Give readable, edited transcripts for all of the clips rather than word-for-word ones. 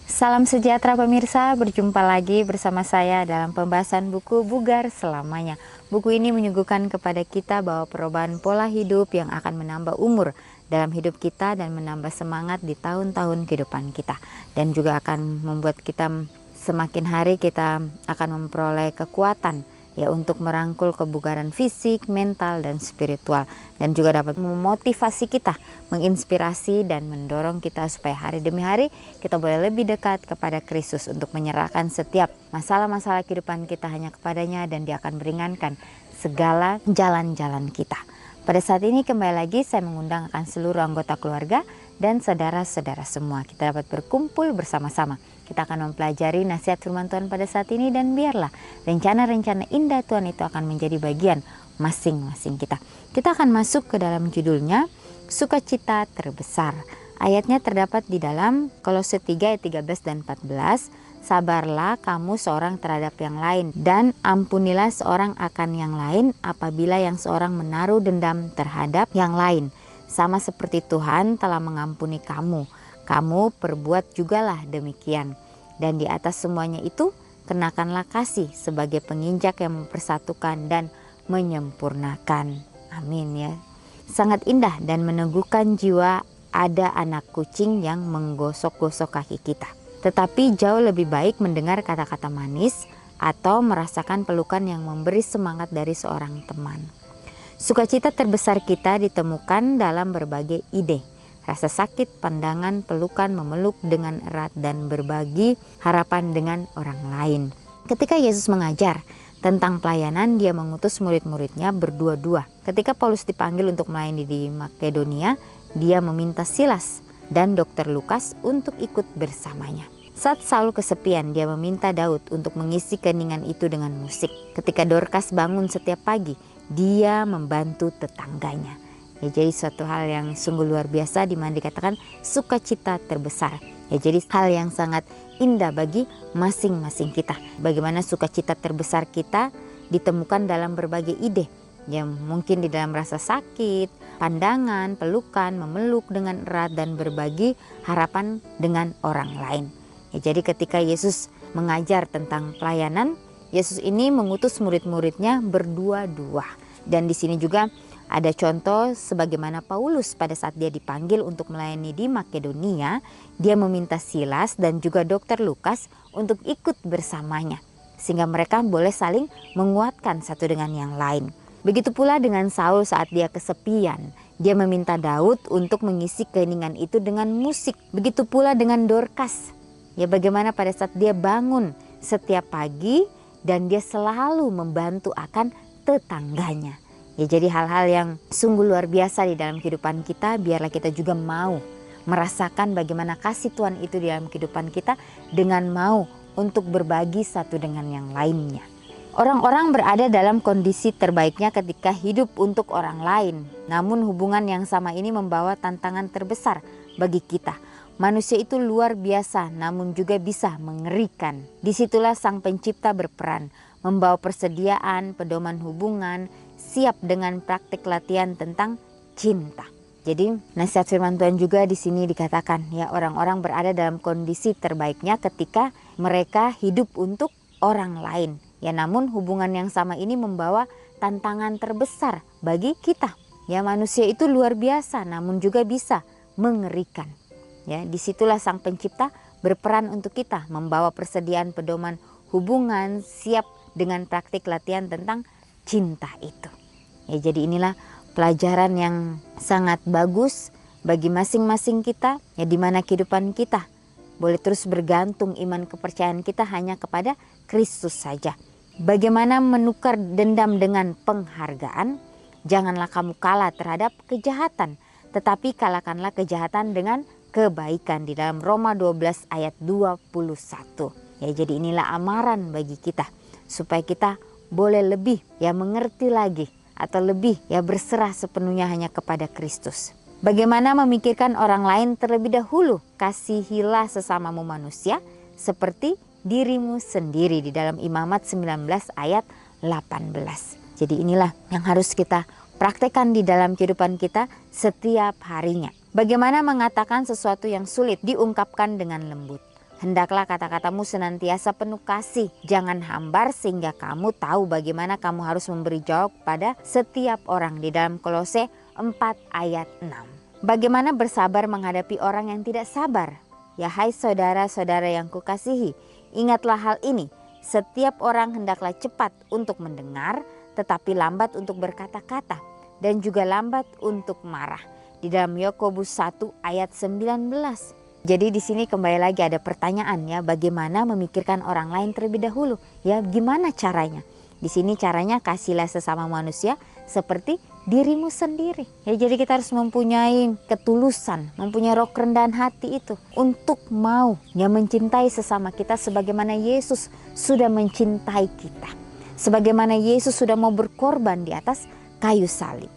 Salam sejahtera pemirsa, berjumpa lagi bersama saya dalam pembahasan buku Bugar Selamanya. Buku ini menyuguhkan kepada kita bahwa perubahan pola hidup yang akan menambah umur dalam hidup kita dan menambah semangat di tahun-tahun kehidupan kita. Dan juga akan membuat kita semakin hari kita akan memperoleh kekuatan ya untuk merangkul kebugaran fisik, mental, dan spiritual, dan juga dapat memotivasi kita, menginspirasi dan mendorong kita supaya hari demi hari kita boleh lebih dekat kepada Kristus untuk menyerahkan setiap masalah-masalah kehidupan kita hanya kepadanya, dan Dia akan meringankan segala jalan-jalan kita. Pada saat ini kembali lagi saya mengundang akan seluruh anggota keluarga dan saudara-saudara semua. Kita dapat berkumpul bersama-sama. Kita akan mempelajari nasihat firman Tuhan pada saat ini, dan biarlah rencana-rencana indah Tuhan itu akan menjadi bagian masing-masing kita. Kita akan masuk ke dalam judulnya, Sukacita Terbesar. Ayatnya terdapat di dalam Kolose 3 ayat 13 dan 14. Sabarlah kamu seorang terhadap yang lain, dan ampunilah seorang akan yang lain apabila yang seorang menaruh dendam terhadap yang lain. Sama seperti Tuhan telah mengampuni kamu, kamu perbuat jugalah demikian. Dan di atas semuanya itu, kenakanlah kasih sebagai penginjak yang mempersatukan dan menyempurnakan. Amin ya. Sangat indah dan meneguhkan jiwa ada anak kucing yang menggosok-gosok kaki kita. Tetapi jauh lebih baik mendengar kata-kata manis atau merasakan pelukan yang memberi semangat dari seorang teman. Sukacita terbesar kita ditemukan dalam berbagai ide. Rasa sakit, pandangan, pelukan, memeluk dengan erat, dan berbagi harapan dengan orang lain. Ketika Yesus mengajar tentang pelayanan, Dia mengutus murid-muridnya berdua-dua. Ketika Paulus dipanggil untuk melayani di Makedonia, Dia meminta Silas dan Dr. Lukas untuk ikut bersamanya. Saat Saul kesepian, dia meminta Daud untuk mengisi keheningan itu dengan musik. Ketika Dorcas bangun setiap pagi, dia membantu tetangganya. Ya, jadi suatu hal yang sungguh luar biasa, di mana dikatakan sukacita terbesar. Ya, jadi hal yang sangat indah bagi masing-masing kita. Bagaimana sukacita terbesar kita ditemukan dalam berbagai ide. Ya, mungkin di dalam rasa sakit, pandangan, pelukan, memeluk dengan erat, dan berbagi harapan dengan orang lain. Ya, jadi ketika Yesus mengajar tentang pelayanan, Yesus ini mengutus murid-muridnya berdua-dua. Dan di sini juga ada contoh sebagaimana Paulus pada saat dia dipanggil untuk melayani di Makedonia, dia meminta Silas dan juga Dr. Lukas untuk ikut bersamanya, sehingga mereka boleh saling menguatkan satu dengan yang lain. Begitu pula dengan Saul saat dia kesepian, dia meminta Daud untuk mengisi keheningan itu dengan musik. Begitu pula dengan Dorcas. Ya, bagaimana pada saat dia bangun setiap pagi dan dia selalu membantu akan tetangganya. Ya, jadi hal-hal yang sungguh luar biasa di dalam kehidupan kita, biarlah kita juga mau merasakan bagaimana kasih Tuhan itu di dalam kehidupan kita, dengan mau untuk berbagi satu dengan yang lainnya. Orang-orang berada dalam kondisi terbaiknya ketika hidup untuk orang lain. Namun hubungan yang sama ini membawa tantangan terbesar bagi kita. Manusia itu luar biasa, namun juga bisa mengerikan. Disitulah Sang Pencipta berperan, membawa persediaan, pedoman hubungan, siap dengan praktik latihan tentang cinta. Jadi nasihat firman Tuhan juga di sini dikatakan, ya, orang-orang berada dalam kondisi terbaiknya ketika mereka hidup untuk orang lain. Ya, namun hubungan yang sama ini membawa tantangan terbesar bagi kita. Ya, manusia itu luar biasa, namun juga bisa mengerikan. Ya, disitulah Sang Pencipta berperan untuk kita, membawa persediaan pedoman hubungan, siap dengan praktik latihan tentang cinta itu. Ya, jadi inilah pelajaran yang sangat bagus bagi masing-masing kita, ya, di mana kehidupan kita boleh terus bergantung, iman kepercayaan kita hanya kepada Kristus saja. Bagaimana menukar dendam dengan penghargaan? Janganlah kamu kalah terhadap kejahatan, tetapi kalahkanlah kejahatan dengan kebaikan, di dalam Roma 12 ayat 21. Ya, jadi inilah amaran bagi kita supaya kita boleh lebih ya mengerti lagi, atau lebih ya berserah sepenuhnya hanya kepada Kristus. Bagaimana memikirkan orang lain terlebih dahulu? Kasihilah sesamamu manusia seperti dirimu sendiri, di dalam Imamat 19 ayat 18. Jadi inilah yang harus kita praktekkan di dalam kehidupan kita setiap harinya. Bagaimana mengatakan sesuatu yang sulit diungkapkan dengan lembut. Hendaklah kata-katamu senantiasa penuh kasih, jangan hambar sehingga kamu tahu bagaimana kamu harus memberi jawab pada setiap orang. Di dalam Kolose 4 ayat 6. Bagaimana bersabar menghadapi orang yang tidak sabar? Ya hai saudara-saudara yang kukasihi, ingatlah hal ini. Setiap orang hendaklah cepat untuk mendengar, tetapi lambat untuk berkata-kata, dan juga lambat untuk marah. Di dalam Yakobus 1 ayat 19. Jadi di sini kembali lagi ada pertanyaan ya, bagaimana memikirkan orang lain terlebih dahulu? Ya, gimana caranya? Di sini caranya kasihlah sesama manusia seperti dirimu sendiri. Ya, jadi kita harus mempunyai ketulusan, mempunyai roh kerendahan hati itu untuk mau ya mencintai sesama kita sebagaimana Yesus sudah mencintai kita. Sebagaimana Yesus sudah mau berkorban di atas kayu salib.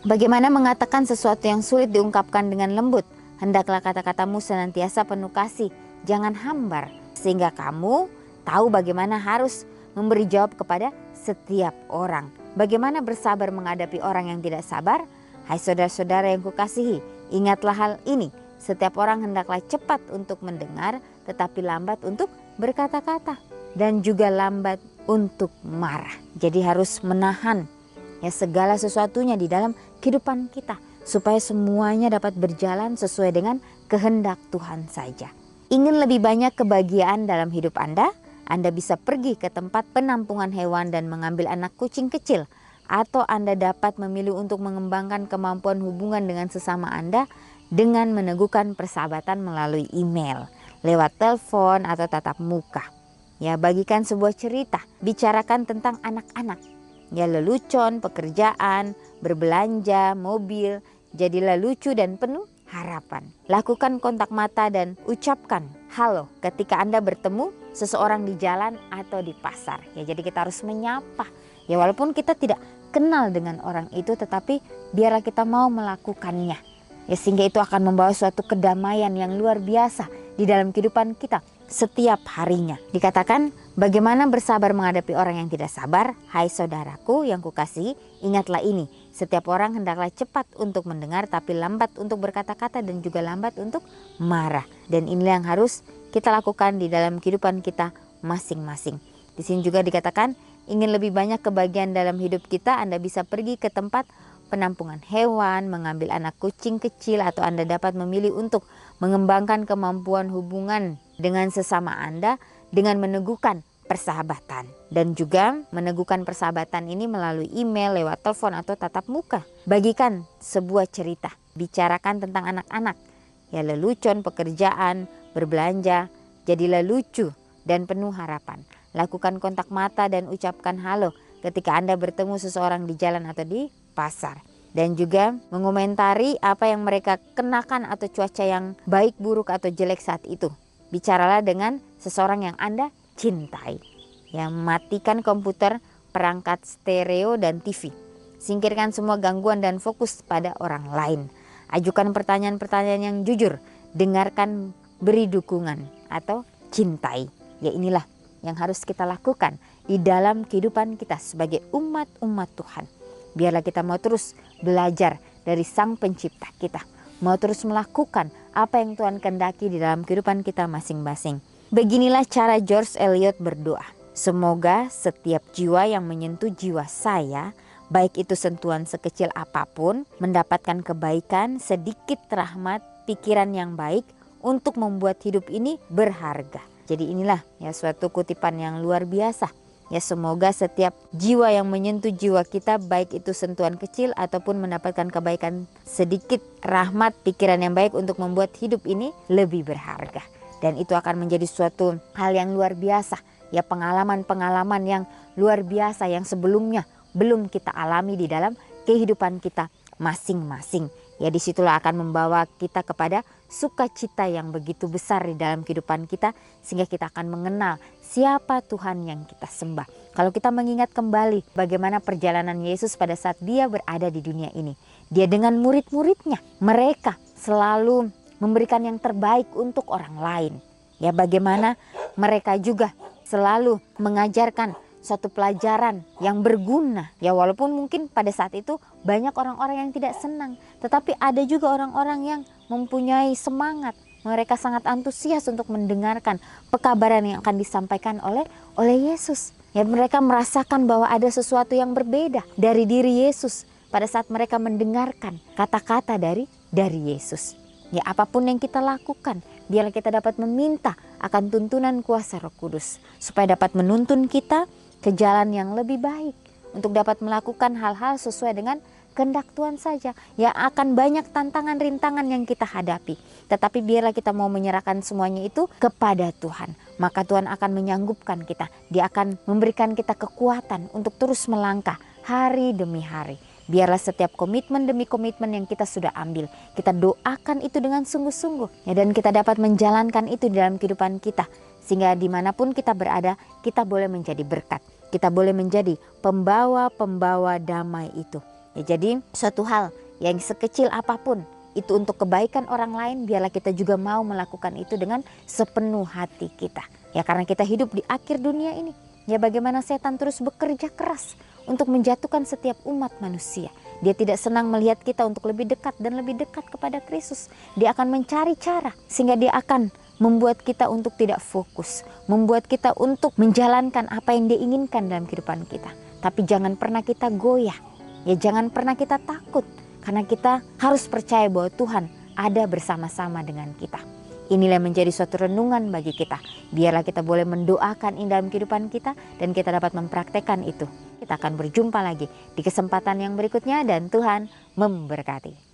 Bagaimana mengatakan sesuatu yang sulit diungkapkan dengan lembut? Hendaklah kata-katamu senantiasa penuh kasih, jangan hambar, sehingga kamu tahu bagaimana harus memberi jawab kepada setiap orang. Bagaimana bersabar menghadapi orang yang tidak sabar? Hai saudara-saudara yang kukasihi, ingatlah hal ini. Setiap orang hendaklah cepat untuk mendengar, tetapi lambat untuk berkata-kata, dan juga lambat untuk marah. Jadi harus menahan ya segala sesuatunya di dalam kehidupan kita, supaya semuanya dapat berjalan sesuai dengan kehendak Tuhan saja. Ingin lebih banyak kebahagiaan dalam hidup Anda bisa pergi ke tempat penampungan hewan dan mengambil anak kucing kecil. Atau Anda dapat memilih untuk mengembangkan kemampuan hubungan dengan sesama Anda dengan meneguhkan persahabatan melalui email, lewat telepon atau tatap muka. Ya, bagikan sebuah cerita, bicarakan tentang anak-anak. Ya, lelucon, pekerjaan, berbelanja, mobil. Jadilah lucu dan penuh harapan. Lakukan kontak mata dan ucapkan halo ketika Anda bertemu seseorang di jalan atau di pasar. Ya, jadi kita harus menyapa. Ya, walaupun kita tidak kenal dengan orang itu, tetapi biarlah kita mau melakukannya. Ya, sehingga itu akan membawa suatu kedamaian yang luar biasa di dalam kehidupan kita setiap harinya. Dikatakan, bagaimana bersabar menghadapi orang yang tidak sabar? Hai saudaraku yang kukasihi, ingatlah ini. Setiap orang hendaklah cepat untuk mendengar, tapi lambat untuk berkata-kata, dan juga lambat untuk marah. Dan inilah yang harus kita lakukan di dalam kehidupan kita masing-masing. Di sini juga dikatakan, ingin lebih banyak kebahagiaan dalam hidup kita, Anda bisa pergi ke tempat penampungan hewan, mengambil anak kucing kecil, atau Anda dapat memilih untuk mengembangkan kemampuan hubungan dengan sesama Anda dengan meneguhkan persahabatan. Dan juga meneguhkan persahabatan ini melalui email, lewat telepon atau tatap muka. Bagikan sebuah cerita, bicarakan tentang anak-anak. Ya, lelucon, pekerjaan, berbelanja, jadilah lucu dan penuh harapan. Lakukan kontak mata dan ucapkan halo ketika Anda bertemu seseorang di jalan atau di pasar. Dan juga mengomentari apa yang mereka kenakan atau cuaca yang baik, buruk atau jelek saat itu. Bicaralah dengan seseorang yang Anda cintai. Ya, matikan komputer, perangkat stereo dan TV. Singkirkan semua gangguan dan fokus pada orang lain. Ajukan pertanyaan-pertanyaan yang jujur. Dengarkan, beri dukungan atau cintai. Ya, inilah yang harus kita lakukan di dalam kehidupan kita sebagai umat-umat Tuhan. Biarlah kita mau terus belajar dari Sang Pencipta kita. Mau terus melakukan apa yang Tuhan kehendaki di dalam kehidupan kita masing-masing. Beginilah cara George Eliot berdoa. Semoga setiap jiwa yang menyentuh jiwa saya, baik itu sentuhan sekecil apapun, mendapatkan kebaikan, sedikit rahmat, pikiran yang baik untuk membuat hidup ini berharga. Jadi inilah ya suatu kutipan yang luar biasa. Ya, semoga setiap jiwa yang menyentuh jiwa kita, baik itu sentuhan kecil ataupun mendapatkan kebaikan sedikit, rahmat, pikiran yang baik untuk membuat hidup ini lebih berharga. Dan itu akan menjadi suatu hal yang luar biasa. Ya, pengalaman-pengalaman yang luar biasa yang sebelumnya belum kita alami di dalam kehidupan kita masing-masing. Ya, disitulah akan membawa kita kepada sukacita yang begitu besar di dalam kehidupan kita, sehingga kita akan mengenal siapa Tuhan yang kita sembah. Kalau kita mengingat kembali bagaimana perjalanan Yesus pada saat dia berada di dunia ini, dia dengan murid-muridnya, mereka selalu memberikan yang terbaik untuk orang lain. Ya, bagaimana mereka juga selalu mengajarkan suatu pelajaran yang berguna. Ya, walaupun mungkin pada saat itu banyak orang-orang yang tidak senang, tetapi ada juga orang-orang yang mempunyai semangat Mereka sangat antusias untuk mendengarkan pekabaran yang akan disampaikan oleh Yesus. Ya, mereka merasakan bahwa ada sesuatu yang berbeda dari diri Yesus pada saat mereka mendengarkan kata-kata dari Yesus. Ya, apapun yang kita lakukan, biarlah kita dapat meminta akan tuntunan kuasa Roh Kudus supaya dapat menuntun kita ke jalan yang lebih baik, untuk dapat melakukan hal-hal sesuai dengan kehendak Tuhan saja. Ya, akan banyak tantangan rintangan yang kita hadapi, tetapi biarlah kita mau menyerahkan semuanya itu kepada Tuhan, maka Tuhan akan menyanggupkan kita. Dia akan memberikan kita kekuatan untuk terus melangkah hari demi hari. Biarlah setiap komitmen demi komitmen yang kita sudah ambil, kita doakan itu dengan sungguh-sungguh, ya, dan kita dapat menjalankan itu di dalam kehidupan kita, sehingga dimanapun kita berada, kita boleh menjadi berkat, kita boleh menjadi pembawa-pembawa damai itu. Ya, jadi suatu hal yang sekecil apapun itu untuk kebaikan orang lain, biarlah kita juga mau melakukan itu dengan sepenuh hati kita. Ya, karena kita hidup di akhir dunia ini. Ya, bagaimana setan terus bekerja keras untuk menjatuhkan setiap umat manusia. Dia tidak senang melihat kita untuk lebih dekat dan lebih dekat kepada Kristus. Dia akan mencari cara sehingga dia akan membuat kita untuk tidak fokus, membuat kita untuk menjalankan apa yang dia inginkan dalam kehidupan kita. Tapi jangan pernah kita goyah. Ya, jangan pernah kita takut, karena kita harus percaya bahwa Tuhan ada bersama-sama dengan kita. Inilah menjadi suatu renungan bagi kita. Biarlah kita boleh mendoakan ini dalam kehidupan kita dan kita dapat mempraktekkan itu. Kita akan berjumpa lagi di kesempatan yang berikutnya dan Tuhan memberkati.